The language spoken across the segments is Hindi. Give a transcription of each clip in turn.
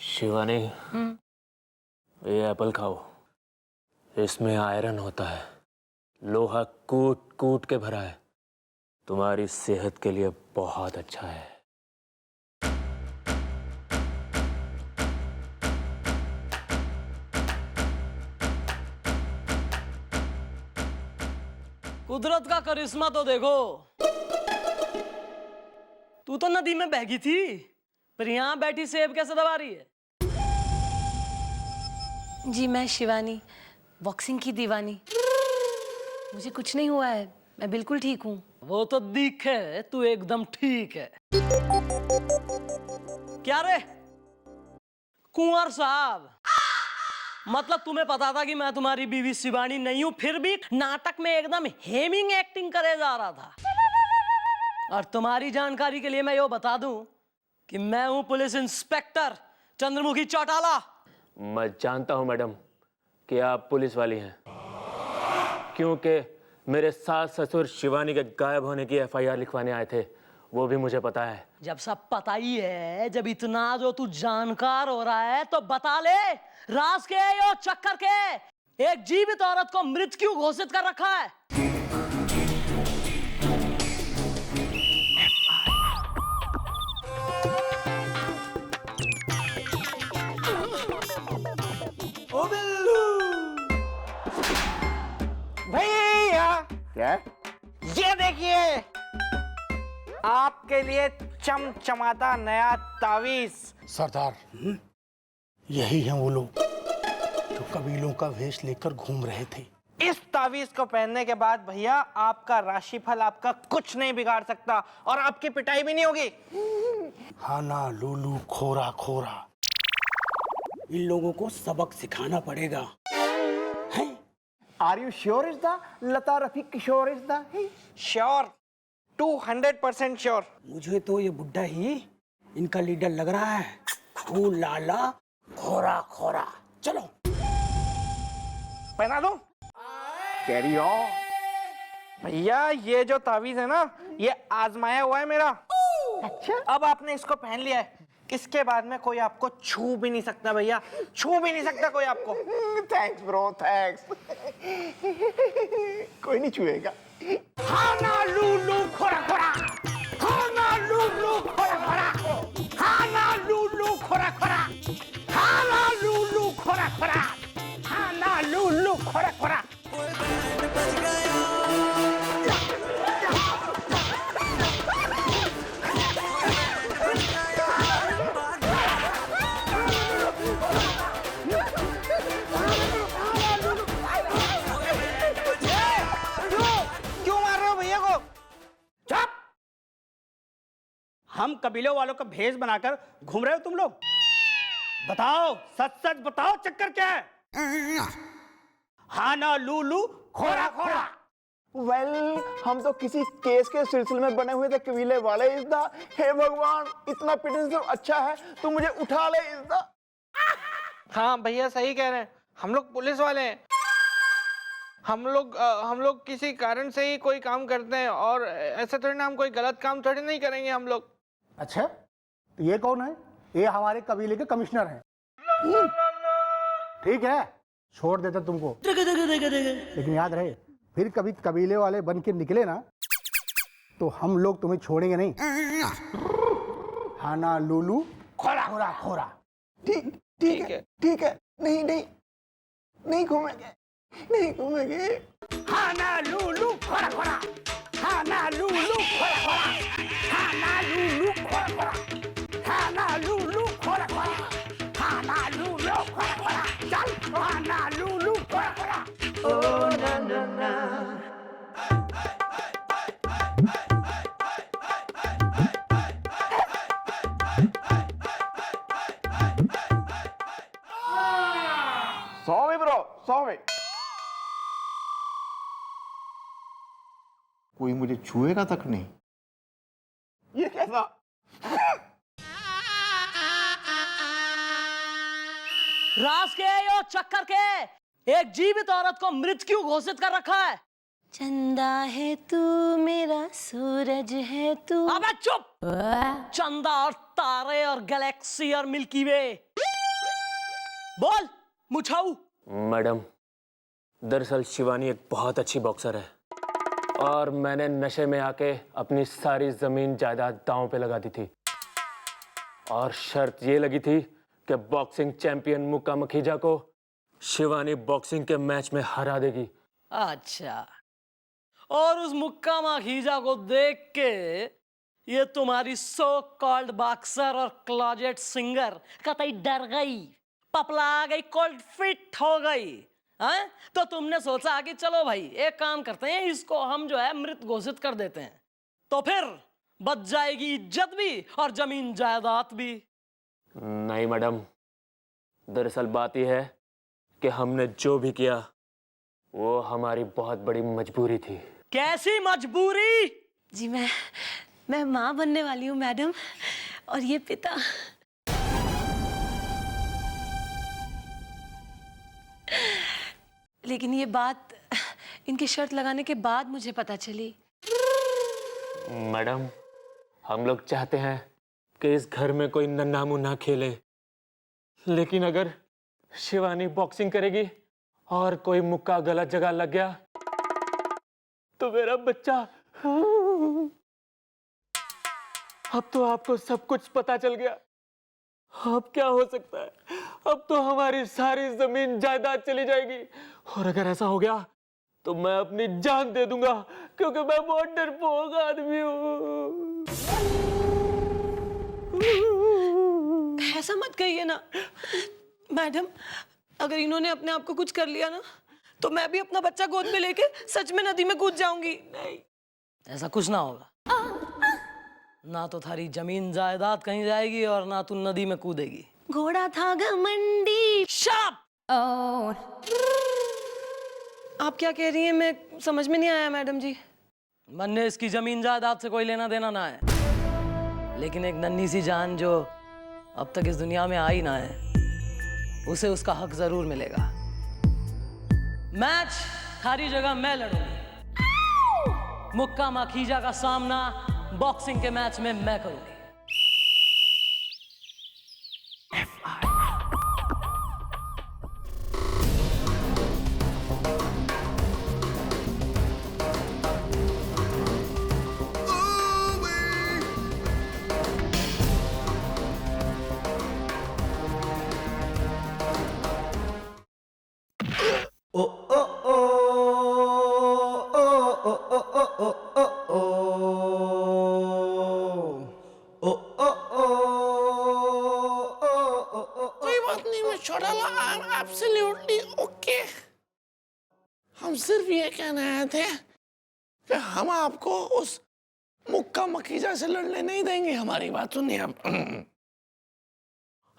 शिवानी, ये एप्पल खाओ। इसमें आयरन होता है, लोहा कूट कूट के भरा है, तुम्हारी सेहत के लिए बहुत अच्छा है। कुदरत का करिश्मा तो देखो। तू तो नदी में बहगी थी, पर यहां बैठी सेब कैसे दबा रही है? जी मैं शिवानी, बॉक्सिंग की दीवानी। मुझे कुछ नहीं हुआ है, मैं बिल्कुल ठीक हूँ। वो तो दिखे तू एकदम ठीक है। क्या रे कुंवर साहब, मतलब तुम्हें पता था कि मैं तुम्हारी बीवी शिवानी नहीं हूं, फिर भी नाटक में एकदम हेमिंग एक्टिंग करे जा रहा था। और तुम्हारी जानकारी के लिए मैं यो बता दूं कि मैं हूं पुलिस इंस्पेक्टर चंद्रमुखी चौटाला। मैं जानता हूं मैडम कि आप पुलिस वाली हैं, क्योंकि मेरे सास ससुर शिवानी के गायब होने की एफआईआर लिखवाने आए थे, वो भी मुझे पता है। जब सब पता ही है, जब इतना जो तू जानकार हो रहा है, तो बता ले राज के यो चक्कर के एक जीवित औरत को मृत क्यों घोषित कर रखा है? ओ बिल्लू भैया, क्या? ये देखिए आपके लिए चमचमाता नया तावीज। सरदार, यही हैं वो लोग जो कबीलों का वेश लेकर घूम रहे थे। इस तावीज को पहनने के बाद भैया आपका राशिफल आपका कुछ नहीं बिगाड़ सकता और आपकी पिटाई भी नहीं होगी। हाना लूलू खोरा खोरा, इन लोगों को सबक सिखाना पड़ेगा। Are you sure is the Lata Rafiq Kishore is the? Sure, 200% sure. मुझे तो ये बुड्ढा ही इनका लीडर लग रहा है। ओ लाला खोरा खोरा, चलो पहना दो। Carry on. भैया ये जो तावीज है ना, ये आजमाया हुआ है मेरा। अच्छा, अब आपने इसको पहन लिया है, इसके बाद में कोई आपको छू भी नहीं सकता भैया, छू भी नहीं सकता कोई आपको। Thanks bro, thanks. कोई नहीं छुएगा। हाना लूलू खोरा खोरा, हाना लूलू खोरा खोरा, हाना लूलू खोरा खोरा, हाना लूलू खोरा खोरा, हाना लूलू खोरा खोरा। क्यों मार रहे हो भैया को? चुप! हम कबीलों वालों का भेष बनाकर घूम रहे हो तुम लोग? बताओ, सच सच बताओ, चक्कर क्या है? हाना लूलू खोरा खोरा। वेल, हम तो किसी केस के सिलसिले में बने हुए थे कबीले वाले इस दा। हे भगवान, इतना पिटने से अच्छा है तू मुझे उठा ले इस दा। हाँ भैया सही कह रहे हैं, हम लोग पुलिस वाले हैं। हम लोग किसी कारण से ही कोई काम करते हैं और ऐसे थोड़ी ना हम कोई गलत काम थोड़ी नहीं करेंगे हम लोग। अच्छा, तो ये कौन है? ये हमारे कबीले के कमिश्नर हैं। ठीक है, छोड़ देते तुमको, लेकिन याद रहे फिर कभी कबीले वाले बन के निकले ना तो हम लोग तुम्हें छोड़ेंगे नहीं। हाना लूलू खोरा खोरा खोरा। ठीक है। नहीं घूमेंगे। हाना लूलू खोरा खोरा, हाना लूलू खोरा खोरा, हाना लूलू खोरा खोरा, हाना लूलू खोरा खोरा, हाना लूलू खोरा खोरा, चल हाना लूलू खोरा खोरा। ओ ना ना ना। Sorry bro, sorry. कोई मुझे छुएगा तक नहीं। ये कैसा? राज के यो चक्कर के एक जीवित औरत को मृत क्यों घोषित कर रखा है? चंदा है तू मेरा, सूरज है तू। अबे चुप! चंदा और तारे और गैलेक्सी और मिल्की वे बोल मुछाऊ। मैडम, दरअसल शिवानी एक बहुत अच्छी बॉक्सर है और मैंने नशे में आके अपनी सारी जमीन जायदाद दांव पे लगा दी थी और शर्त ये लगी थी कि बॉक्सिंग चैंपियन मुक्का मखीजा को शिवानी बॉक्सिंग के मैच में हरा देगी। अच्छा, और उस मुक्का माखीजा को देख के ये तुम्हारी सो कॉल्ड बॉक्सर और क्लोजेट सिंगर कतई डर गई, पपला गई, कोल्ड फिट हो गई। हैं? तो तुमने सोचा कि चलो भाई एक काम करते हैं, इसको हम जो है मृत घोषित कर देते हैं, तो फिर बच जाएगी इज्जत भी और जमीन जायदाद भी। नहीं मैडम, दरअसल बात यह है कि हमने जो भी किया वो हमारी बहुत बड़ी मजबूरी थी। कैसी मजबूरी? जी मैं माँ बनने वाली हूँ मैडम, और ये पिता। लेकिन ये बात इनकी शर्त लगाने के बाद मुझे पता चली। मैडम, हम लोग चाहते हैं कि इस घर में कोई नन्हा मुन्ना खेले, लेकिन अगर शिवानी बॉक्सिंग करेगी और कोई मुक्का गलत जगह लग गया तो मेरा बच्चा। अब तो आपको सब कुछ पता चल गया। अब क्या हो सकता है? अब तो हमारी सारी जमीन जायदाद चली जाएगी, और अगर ऐसा हो गया तो मैं अपनी जान दे दूंगा, क्योंकि मैं बहुत डरपोक आदमी हूँ। ऐसा मत कहिए ना मैडम, अगर इन्होंने अपने आप को कुछ कर लिया ना, तो मैं भी अपना बच्चा गोद में लेके सच में नदी में कूद जाऊंगी। नहीं, ऐसा कुछ ना होगा। ना तो थारी जमीन जायदाद कहीं जाएगी और ना तू नदी में कूदेगी। घोड़ा था घमंडी। शाप! आप क्या कह रही हैं? मैं समझ में नहीं आया मैडम जी। मन ने इसकी जमीन जायदाद से कोई लेना देना ना है, लेकिन एक नन्ही सी जान जो अब तक इस दुनिया में आई ना है, उसे उसका हक जरूर मिलेगा। मैच थारी जगह मैं लड़ूंगी। मुक्का माखीजा का सामना बॉक्सिंग के मैच में मैं करूंगी। कोई बात नहीं, मैं छोटा आई एम एब्सोल्युटली ओके। हम सिर्फ ये कहने आए थे कि हम आपको उस मुक्का मकीजा से लड़ने नहीं देंगे। हमारी बात सुनिए आप।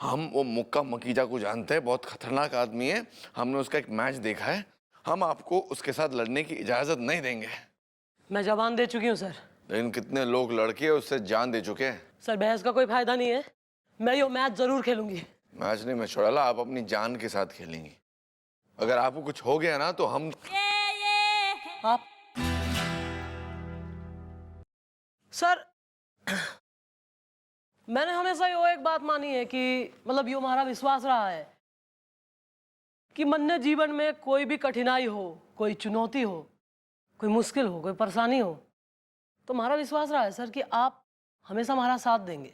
हम वो मुक्का मकीजा को जानते हैं, बहुत खतरनाक आदमी है। हमने उसका एक मैच देखा है। हम आपको उसके साथ लड़ने की इजाजत नहीं देंगे। मैं जवान दे चुकी हूँ सर। लेकिन कितने लोग लड़के उससे जान दे चुके हैं। सर बहस का कोई फायदा नहीं है, मैं ये मैच जरूर खेलूंगी। मैच नहीं मैं छोड़ाला, आप अपनी जान के साथ खेलेंगी। अगर आपको कुछ हो गया ना तो हम आप सर, मैंने हमेशा यो एक बात मानी है कि मतलब यो हमारा विश्वास रहा है कि मन ने जीवन में कोई भी कठिनाई हो, कोई चुनौती हो, कोई मुश्किल हो, कोई परेशानी हो, तो हमारा विश्वास रहा है सर कि आप हमेशा हमारा साथ देंगे।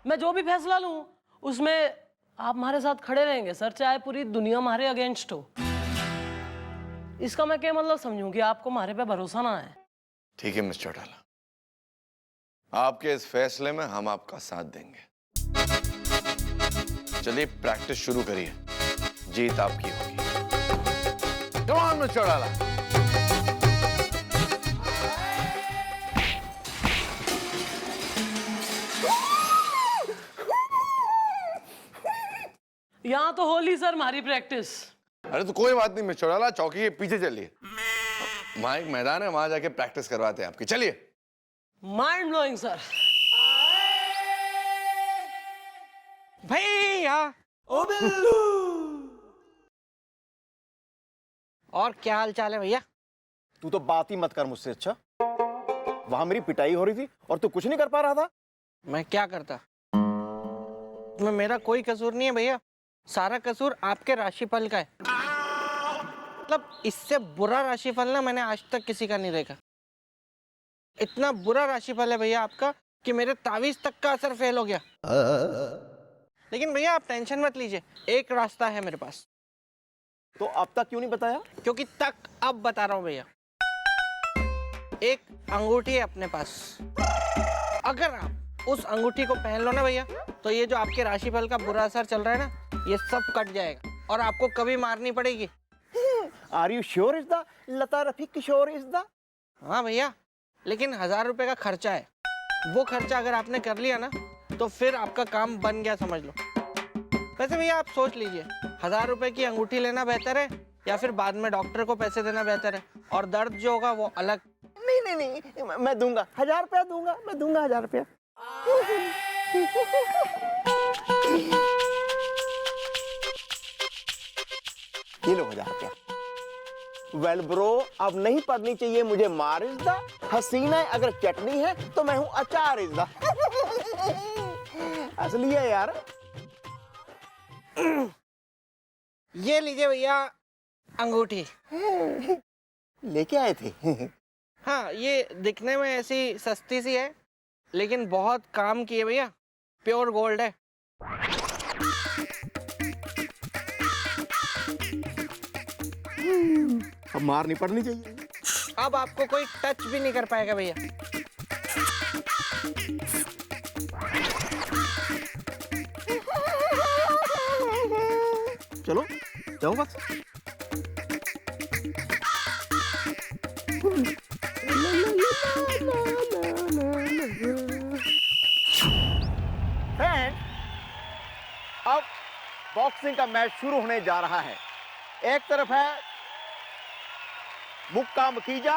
मैं जो भी फैसला लूं उसमें आप हमारे साथ खड़े रहेंगे सर, चाहे पूरी दुनिया हमारे अगेंस्ट हो। इसका मैं क्या मतलब समझूं कि आपको हमारे पे भरोसा ना है। ठीक है मिस्टर चौटाला, आपके इस फैसले में हम आपका साथ देंगे। चलिए प्रैक्टिस शुरू करिए, जीत आपकी होगी। Come on mister Chautala. यहाँ तो होली सर हमारी प्रैक्टिस। अरे तो कोई बात नहीं मिस्टर चौटाला, चौकी के पीछे चलिए, वहां एक मैदान है, वहां जाके प्रैक्टिस करवाते हैं आपकी। चलिए। Mind blowing sir. भैया ओ बिल्लू, और क्या हाल चाल है भैया? तू तो बात ही मत कर मुझसे। अच्छा, वहां मेरी पिटाई हो रही थी और तू कुछ नहीं कर पा रहा था। मैं क्या करता? इसमें मेरा कोई कसूर नहीं है भैया, सारा कसूर आपके राशिफल का है। मतलब इससे बुरा राशिफल ना मैंने आज तक किसी का नहीं देखा। इतना बुरा राशिफल है भैया आपका कि मेरे तावीज तक का असर फेल हो गया। लेकिन भैया आप टेंशन मत लीजिए, एक रास्ता है मेरे पास। तो अब तक क्यों नहीं बताया? क्योंकि तक अब बता रहा हूँ भैया। एक अंगूठी है अपने पास, अगर आप उस अंगूठी को पहन लो ना भैया, तो ये जो आपके राशिफल का बुरा असर चल रहा है ना, ये सब कट जाएगा और आपको कभी मारनी पड़ेगी। Are you sure is the Lata Rafiq Kishore is the? हाँ भैया, लेकिन 1000 रुपए का खर्चा है। वो खर्चा अगर आपने कर लिया ना, तो फिर आपका काम बन गया समझ लो। वैसे भैया आप सोच लीजिए, 1000 रुपए की अंगूठी लेना बेहतर है या फिर बाद में डॉक्टर को पैसे देना बेहतर है, और दर्द जो होगा वो अलग। नहीं, मैं दूंगा 1000 रुपया दूंगा, मैं दूंगा 1000 रुपया। ये लो 1000 रुपया। वेल ब्रो, अब नहीं पढ़नी चाहिए मुझे मार इज द, हसीना है अगर चटनी है तो मैं हूं अचार इज द। असली है यार। ये लीजिए भैया अंगूठी। लेके आए थे? हाँ, ये दिखने में ऐसी सस्ती सी है लेकिन बहुत काम की है भैया, प्योर गोल्ड है। अब मार नहीं पड़नी चाहिए। अब आपको कोई टच भी नहीं कर पाएगा भैया। चलो जाओ बस। फ्रेंड, अब बॉक्सिंग का मैच शुरू होने जा रहा है। एक तरफ है मुक्का मखीजा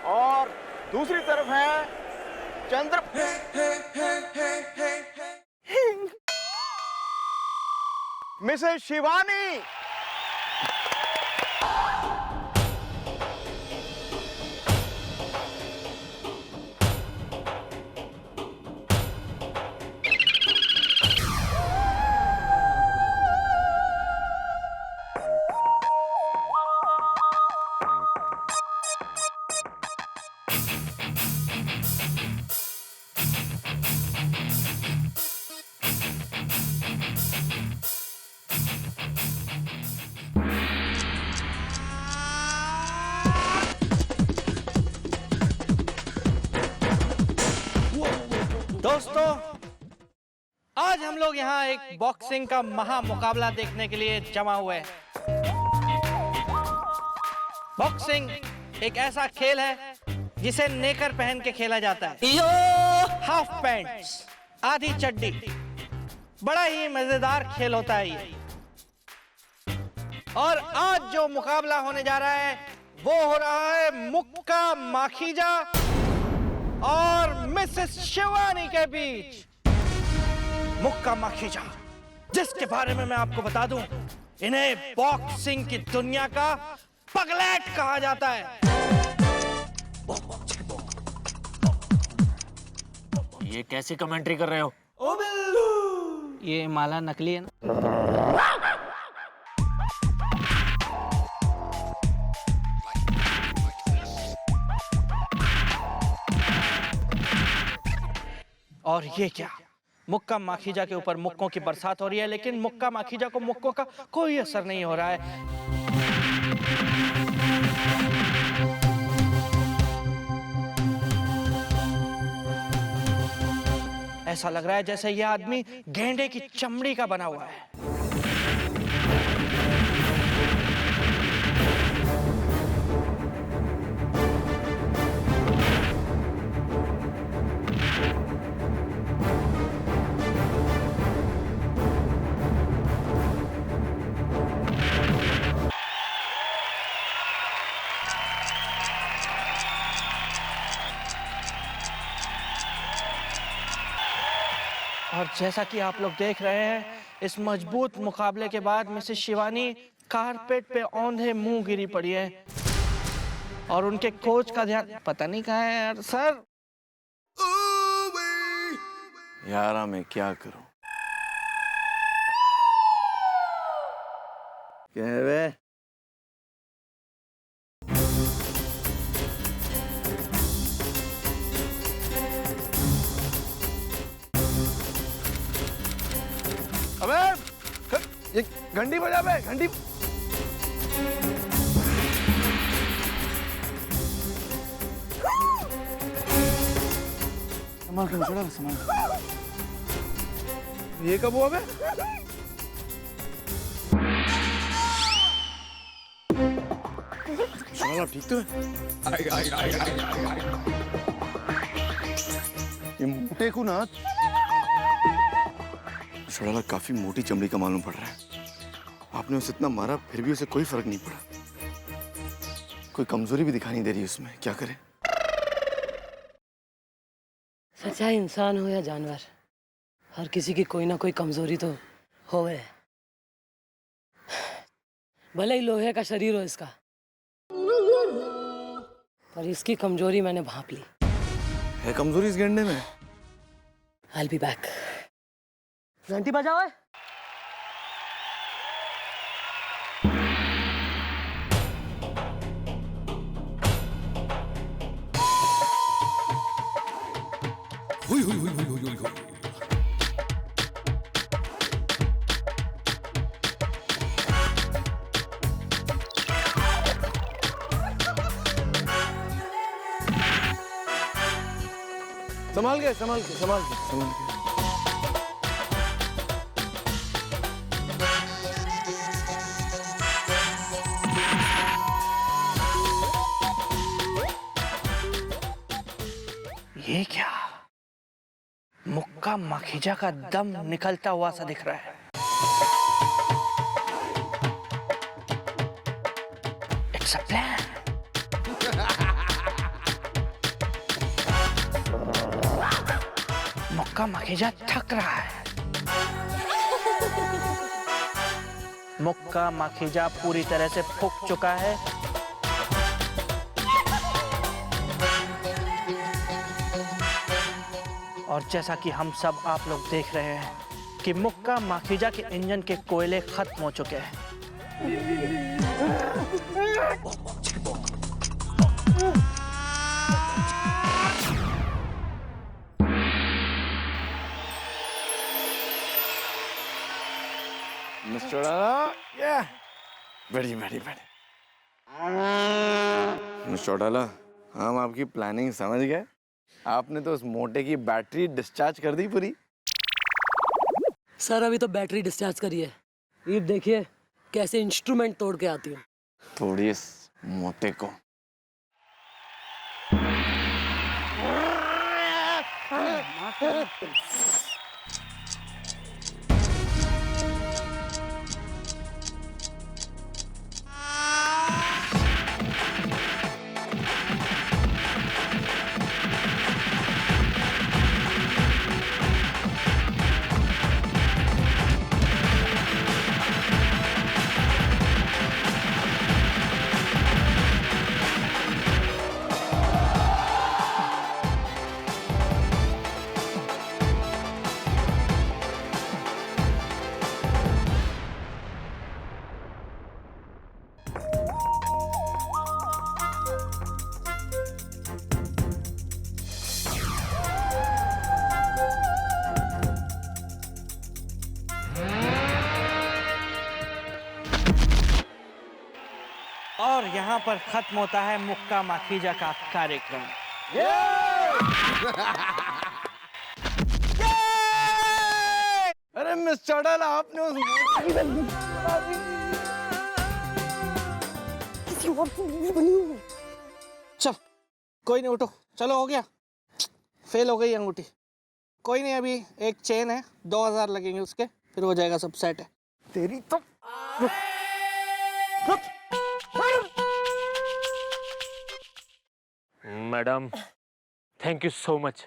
और दूसरी तरफ है चंद्र। मिसेस शिवानी। दोस्तों, आज हम लोग यहाँ एक बॉक्सिंग का महा मुकाबला देखने के लिए जमा हुए हैं। बॉक्सिंग एक ऐसा खेल है जिसे नेकर पहन के खेला जाता है। हाफ पैंट्स, आधी चड्डी। बड़ा ही मजेदार खेल होता है ये। और आज जो मुकाबला होने जा रहा है वो हो रहा है मुक्का माखीजा और मिसेस शिवानी के बीच। मुक्का माखीजा, जिसके बारे में मैं आपको बता दूं, इन्हें बॉक्सिंग की दुनिया का पगलैट कहा जाता है। ये कैसी कमेंट्री कर रहे हो? ये माला नकली है ना। और ये क्या, मुक्का माखीजा के ऊपर मुक्कों की बरसात हो रही है, लेकिन मुक्का माखीजा को मुक्कों का कोई असर नहीं हो रहा है। ऐसा लग रहा है जैसे ये आदमी गेंडे की चमड़ी का बना हुआ है। और जैसा कि आप लोग देख रहे हैं, इस मजबूत मुकाबले के बाद मिसेस शिवानी कारपेट पे औंधे मुंह गिरी पड़ी है और उनके कोच का ध्यान पता नहीं कहाँ है यार। सर, यारा मैं क्या करूं? क्या है बे? अबे ये घंटी बजा बे, घंटी। संभाल के छोड़ा, संभाल। ये कब हुआ बे? सुना ठीक तो है? ये मोटे को ना सड़ाला काफी मोटी चमड़ी का मालूम पड़ रहा है। आपने उसे इतना मारा फिर भी उसे कोई फर्क नहीं पड़ा। कोई कमजोरी भी दिखाई नहीं दे रही उसमें, क्या करे? सच्चा इंसान हो या जानवर, हर किसी की कोई ना कोई कमजोरी तो होवे। भले ही लोहे का शरीर हो इसका, पर इसकी कमजोरी मैंने भांप ली। है कमजोरी इस गंडे में? I'll be back. घंटी बजाओ। संभाल के, संभाल के, संभाल के, संभाल के। ये क्या? मुक्का माखीजा का दम निकलता हुआ सा दिख रहा है। It's a plan. मुक्का माखीजा थक रहा है। मुक्का माखीजा पूरी तरह से फूक चुका है। और जैसा कि हम सब आप लोग देख रहे हैं कि मुक्का माखीजा के इंजन के कोयले खत्म हो चुके हैं। मिस्टर बैठिए, बैठिए, बैठिए। मिस्टर चौटाला, हम आपकी प्लानिंग समझ गए। आपने तो उस मोटे की बैटरी डिस्चार्ज कर दी पूरी। सर अभी तो बैटरी डिस्चार्ज करी है, ये देखिए कैसे इंस्ट्रूमेंट तोड़ के आती हूँ। थोड़ी इस मोटे को। और यहाँ पर खत्म होता है मुक्का माखीजा का कार्यक्रम। अरे मिस चौटाला, आपने उस चल कोई नहीं, उठो, चलो हो गया। फेल हो गई अंगूठी। कोई नहीं, अभी एक चेन है, 2000 लगेंगे उसके, फिर हो जाएगा, सब सेट है। तेरी तो madam, thank you so much.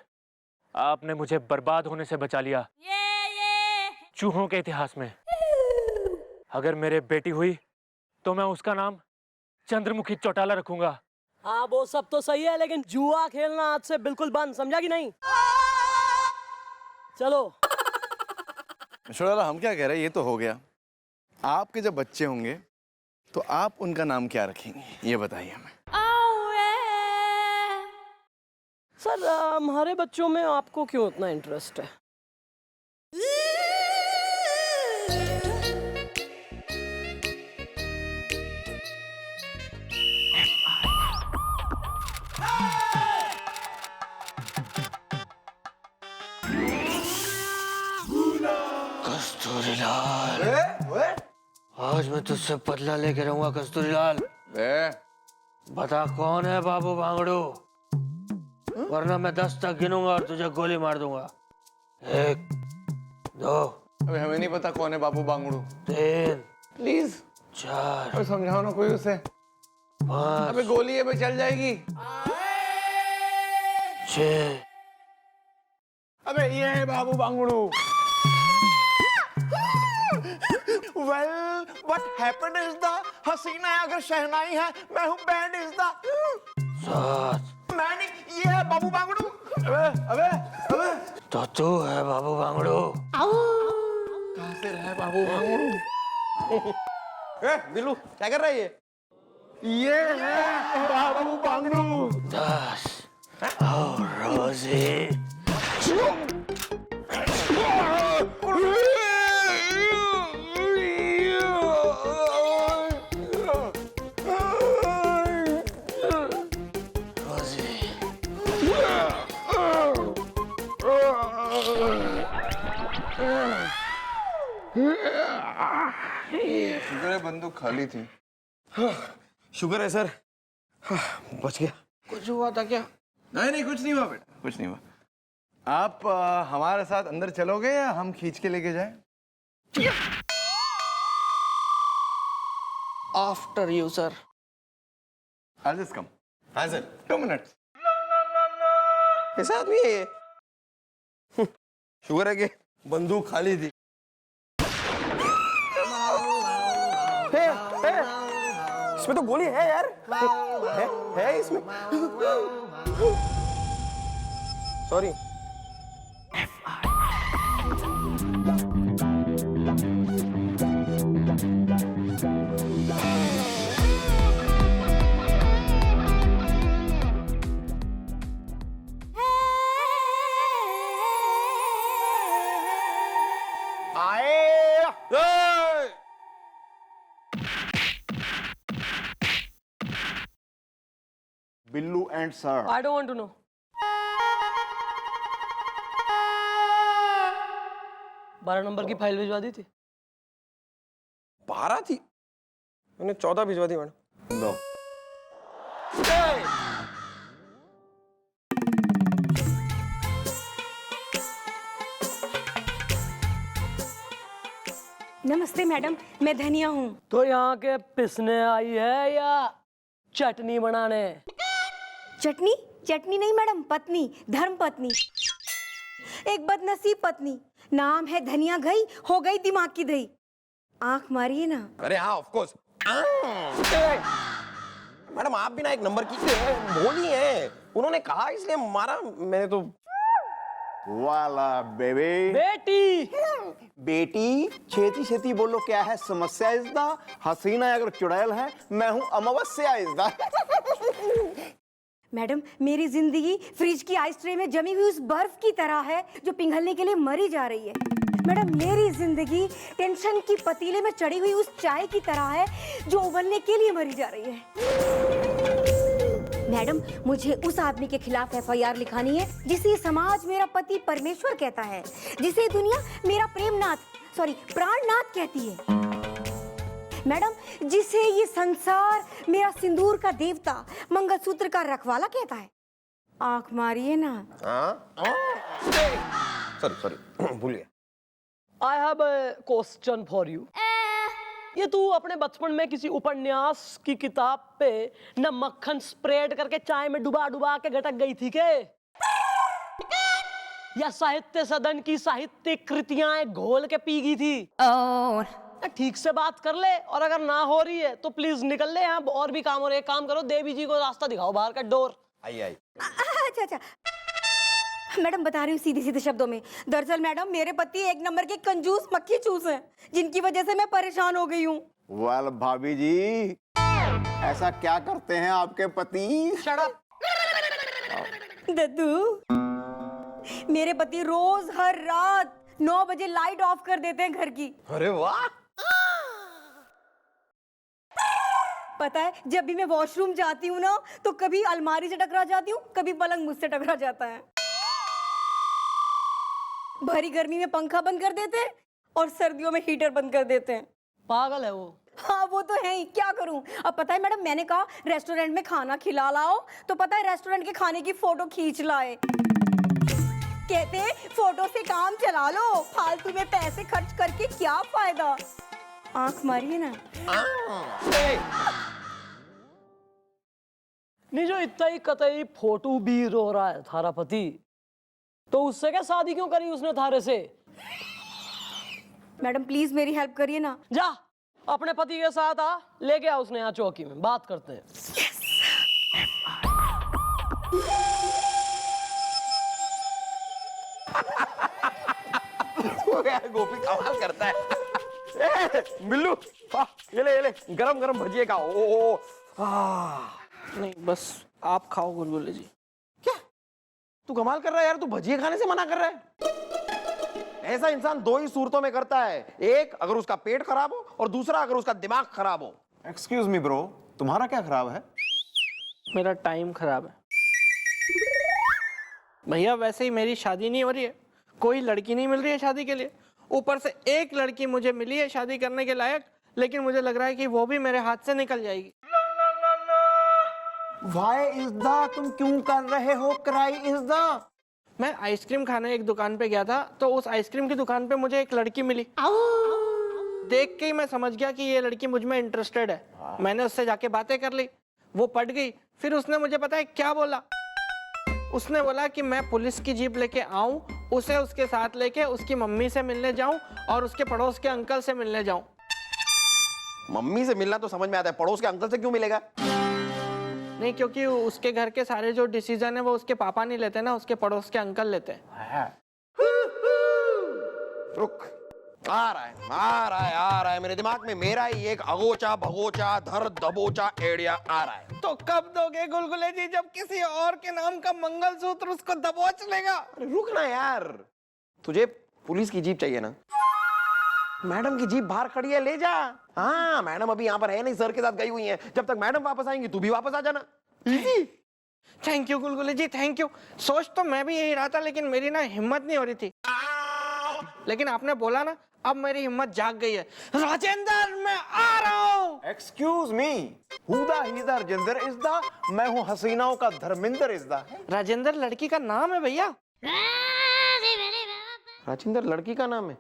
आपने मुझे बर्बाद होने से बचा लिया। चूहों के इतिहास में अगर मेरे बेटी हुई तो मैं उसका नाम चंद्रमुखी चौटाला रखूंगा। हाँ वो सब तो सही है, लेकिन जुआ खेलना आज से बिल्कुल बंद, समझा कि नहीं? चलो। छोड़ा, हम क्या कह रहे हैं, ये तो हो गया। आपके जब बच्चे होंगे तो आप उनका नाम क्या रखेंगे, ये बताइए हमें। सर हमारे बच्चों में आपको क्यों इतना इंटरेस्ट है? कस्तूरीलाल, आज मैं तुझसे बदला लेके रहूंगा कस्तूरीलाल। बता कौन है बाबू भांगड़ू, वरना मैं 10 तक गिनूंगा और तुझे गोली मार दूंगा। 1 2। अबे हमें नहीं पता कौन है बाबू बांगड़ू। 3 प्लीज 4। अबे समझाओ ना कोई उसे। 5। अबे गोली है, चल जाएगी। 6। अबे ये है बाबू बांगड़ू। Well, what happened is the हसीना अगर शहनाई है, मैं हूँ बैंड इज द 7। मैं नहीं, ये है बाबू बांगड़ू। अबे अबे अबे तो तू है बाबू भांगड़ू। कहाँ से रहा है बाबू बांगड़ू? बिल्लू क्या कर रहा है ये है बाबू बांगड़ू। 10 और रोजी। शुक्र है बंदूक खाली थी। शुक्र है सर, बच गया। कुछ हुआ था क्या? नहीं कुछ नहीं हुआ बेटा, कुछ नहीं हुआ। आप हमारे साथ अंदर चलोगे या हम खींच के लेके जाएं? After you sir. I'll just come. हाँ सर, 2 minutes. कैसा आदमी है ये? शुक्र है कि बंदूक खाली थी। इसमें तो गोली है यार। है इसमें। Sorry. Billu and sir. I don't want to know. बारह नंबर की फाइल भिजवा दी थी? 12 थी, मैंने 14 भिजवा दी मैडम। लो। नमस्ते मैडम, मैं धनिया हूँ। तो यहाँ के पिसने आई है या चटनी बनाने? चटनी? चटनी नहीं मैडम, पत्नी, धर्म पत्नी, एक बदनसीब पत्नी। नाम है धनिया घई, हो गई दिमाग की दही। आंख मारिए ना। अरे हाँ ऑफ कोर्स। मैडम आप भी ना एक नंबर की भोली है, उन्होंने कहा इसलिए मारा, मैंने तो। वाला बेबी। बेटी। बेटी छेती छेती बोलो, क्या है समस्या इज़दा? हसीना अगर चुड़ैल है, मैं हूँ अमावस्या इज़दा। मैडम मेरी जिंदगी फ्रिज की आइस ट्रे में जमी हुई उस बर्फ की तरह है जो पिघलने के लिए मरी जा रही है। मैडम मेरी जिंदगी टेंशन की पतीले में चढ़ी हुई उस चाय की तरह है जो उबलने के लिए मरी जा रही है। मैडम मुझे उस आदमी के खिलाफ FIR लिखानी है जिसे समाज मेरा पति परमेश्वर कहता है, जिसे दुनिया मेरा प्राणनाथ कहती है। मैडम जिसे ये संसार मेरा सिंदूर का देवता, मंगलसूत्र का रखवाला कहता है। आंख मारिए ना। सॉरी भूल गया। I have a question for you. ये तू अपने बचपन में किसी उपन्यास की किताब पे न मक्खन स्प्रेड करके चाय में डुबा डुबा के घटक गई थी के? या साहित्य सदन की साहित्यिक कृतियां घोल के पी गई थी? ठीक से बात कर ले, और अगर ना हो रही है तो प्लीज निकल ले यहाँ, और भी काम हो रहे, एक काम करो देवी जी को रास्ता दिखाओ बाहर का डोर। आइए आइए। अच्छा अच्छा, मैडम बता रही हूँ सीधे सीधे शब्दों में। दरअसल मैडम मेरे पति एक नंबर के कंजूस मक्खी चूस हैं, जिनकी वजह से मैं परेशान हो गई हूँ। वेल भाभी जी, ऐसा क्या करते हैं आपके पति? दद्दू, मेरे पति रोज हर रात 9 बजे लाइट ऑफ कर देते हैं घर की। अरे वाह। पता है, जब भी मैं वॉशरूम जाती हूँ ना, तो कभी अलमारी से टकरा जाती हूँ, कभी पलंग मुझसे टकरा जाता है। भरी गर्मी में पंखा बंद कर देते हैं और सर्दियों में हीटर बंद कर देते हैं। पागल है वो। हाँ वो तो है ही, क्या करूं। अब पता है मैडम, मैंने कहा रेस्टोरेंट में खाना खिला लाओ, तो पता है रेस्टोरेंट के खाने की फोटो खींच लाए। कहते फोटो से काम चला लो, फालतू में पैसे खर्च करके क्या फायदा। आंख मारिए ना। नहीं, जो इतना ही कतई फोटो भी रो रहा है थारा पति, तो उससे क्या शादी क्यों करी उसने थारे से? मैडम प्लीज मेरी हेल्प करिए ना। जा अपने पति के साथ आ, लेके आ उसने यहाँ चौकी में, बात करते हैं। गोपी कमाल करता है। बिल्लू, ये ले गरम गरम भजिए खाओ। ओ नहीं, बस आप खाओ गुलगुले जी। क्या तू कमाल कर रहा है यार? तू भजिए खाने से मना कर रहा है? ऐसा इंसान दो ही सूरतों में करता है, एक अगर उसका पेट खराब हो और दूसरा अगर उसका दिमाग खराब हो। एक्सक्यूज मी ब्रो, तुम्हारा क्या खराब है? मेरा टाइम खराब है भैया। वैसे ही मेरी शादी नहीं हो रही है, कोई लड़की नहीं मिल रही है शादी के लिए। ऊपर से एक लड़की मुझे मिली है शादी करने के लायक, लेकिन मुझे लग रहा है कि वो भी मेरे हाथ से निकल जाएगी। Why is that? तुम क्यों कर रहे हो क्राई इज द? मैं आइसक्रीम खाने एक दुकान पे गया था, तो उस आइसक्रीम की दुकान पे मुझे एक लड़की मिली। देख के ही मैं समझ गया कि ये लड़की मुझ में इंटरेस्टेड है। मैंने उससे जाके बातें कर ली, वो पट गई। फिर उसने मुझे पता है क्या बोला? उसने बोला कि मैं पुलिस की जीप लेके आऊं, उसे उसके साथ लेके उसकी मम्मी से मिलने जाऊं और उसके पड़ोस के अंकल से मिलने जाऊं। मम्मी से मिलना तो समझ में आता है, पड़ोस के अंकल से क्यों मिलेगा? नहीं, क्योंकि उसके घर के सारे जो डिसीजन है वो उसके पापा नहीं लेते ना, उसके पड़ोस के अंकल लेते हैं। रुक, आ रहा है मेरे दिमाग में। मेरा ही एक अगोचा भगोचा धर दबोचा एड़िया आ रहा है। तो कब दोगे गुलगुले जी, जब किसी और के नाम का मंगलसूत्र उसको दबोच लेगा? रुक ना यार, तुझे पुलिस की जीप चाहिए ना? मैडम की जीप बाहर खड़ी है, ले जा। हाँ, मैडम अभी यहाँ पर है नहीं, सर के साथ गई हुई हैं। जब तक मैडम वापस आएंगी तू भी वापस आ जाना। Easy. Thank you Gulgule ji, thank you. सोच तो मैं भी यही रहा था, लेकिन मेरी ना हिम्मत नहीं हो रही थी। लेकिन आपने बोला ना, अब मेरी हिम्मत जाग गई है। राजेंद्र, मैं आ रहा हूँ। Excuse me, Huda he Rajendra is the? मैं हूँ हसीनाओं का धर्मेंद्र इज द। राजेंद्र लड़की का नाम है भैया। राजेंद्र लड़की का नाम है?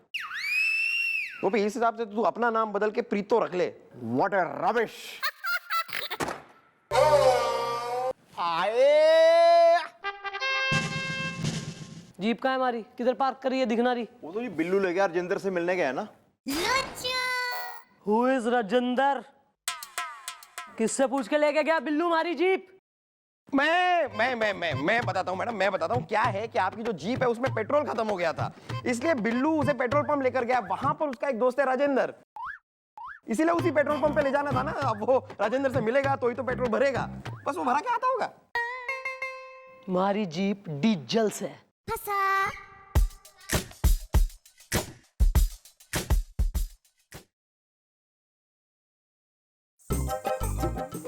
वो भी इस हिसाब से तू अपना नाम बदल के प्रीतो रख ले। What a rubbish. आए जीप कहाँ है हमारी? किधर पार्क करी है, दिखना रही? वो तो जी बिल्लू ले गया, राजेंद्र से मिलने गया है ना। Who is Rajendra? किससे पूछ के लेके गया बिल्लू हमारी जीप? मैं बताता हूँ मैडम, मैं बताता हूँ क्या है कि आपकी जो जीप है उसमें पेट्रोल खत्म हो गया था, इसलिए बिल्लू उसे पेट्रोल पंप लेकर गया। वहां पर उसका एक दोस्त है राजेंद्र, इसीलिए उसी पेट्रोल पंप पे ले जाना था ना। अब वो राजेंद्र से मिलेगा तो ही तो पेट्रोल भरेगा, बस वो भरा के आता होगा। हमारी जीप डीजल से।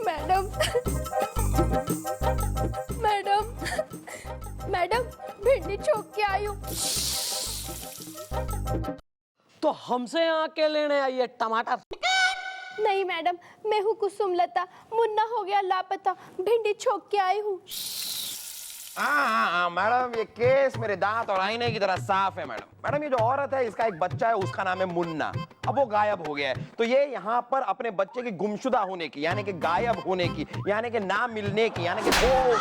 मैडम मैडम मैडम भिंडी छोक के आई हूँ। तो हमसे यहाँ के लेने आई है टमाटर? नहीं मैडम, मैं हूँ कुसुम लता, मुन्ना हो गया लापता, भिंडी छोक के आई हूँ। हाँ मैडम, ये केस मेरे दांत और आईने की तरह साफ है मैडम। मैडम ये जो औरत है, इसका एक बच्चा है, उसका नाम है मुन्ना। अब वो गायब हो गया है, तो ये यहाँ पर अपने बच्चे की गुमशुदा होने की, यानी कि गायब होने की, यानी कि ना मिलने की, यानी कि वो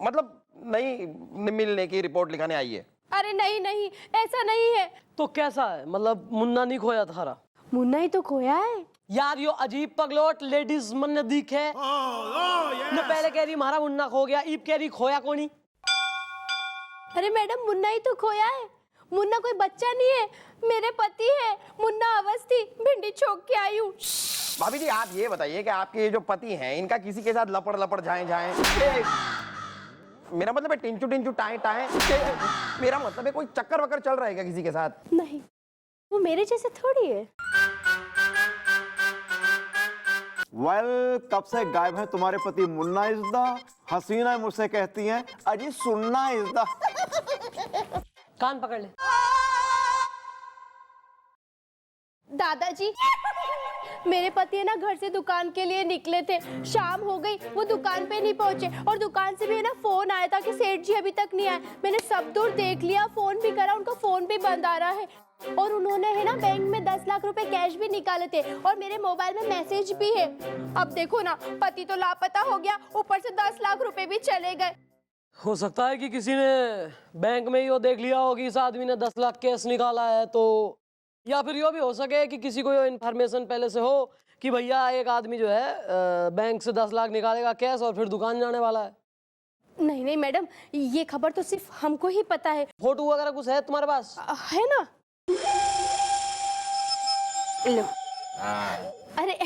मतलब नहीं मिलने की रिपोर्ट लिखाने आई है। अरे नहीं नहीं, ऐसा नहीं है। तो कैसा है? मतलब मुन्ना नहीं खोया थारा? मुन्ना ही तो खोया है यार। यो अजीब पगलोट लेडीज मन ने दिखे न, पहले कह रही हमारा मुन्ना खो गया, ईब कह रही खोया कोनी। अरे मैडम, मुन्ना ही तो खोया है। मुन्ना कोई बच्चा नहीं है, मेरे पति है। मुन्ना अवस्थी, भिंडी छोक के आई हूँ। भाभी जी आप ये बताइए कि आपके ये जो पति हैं इनका किसी के साथ लपड़ लपड़ जाए जाए, मेरा मतलब है टिंचू टिंचू टाए टाए, मेरा मतलब है कोई चक्कर वक्कर चल रहा है क्या किसी के साथ? नहीं, वो मेरे जैसे थोड़ी है। वेल, कब से गायब है तुम्हारे पति मुन्ना इज द हसीना मुझसे कहती हैं अजी सुनना इज द। कान पकड़ ले। दादाजी, मेरे पति है ना घर से दुकान के लिए निकले थे, शाम हो गई, वो दुकान पे नहीं पहुंचे और दुकान से भी है ना फोन आया था कि सेठ जी अभी तक नहीं आए। मैंने सब दूर देख लिया, फोन भी करा, उनका फोन भी बंद आ रहा है। और उन्होंने है ना बैंक में 10 लाख रुपए कैश भी निकाले थे और मेरे मोबाइल में मैसेज भी है। अब देखो ना, पति तो लापता हो गया, ऊपर से 10 लाख रुपए भी चले गए। हो सकता है कि किसी ने बैंक में ही वो देख लिया हो कि इस आदमी ने 10 लाख कैश निकाला है, तो या फिर ये भी हो सके कि किसी को ये इन्फॉर्मेशन पहले से हो कि भैया एक आदमी जो है बैंक से 10 लाख निकालेगा कैश और फिर दुकान जाने वाला है। नहीं नहीं मैडम, ये खबर तो सिर्फ हमको ही पता है। फोटो वगैरह कुछ है तुम्हारे पास? है ना, लो। अरे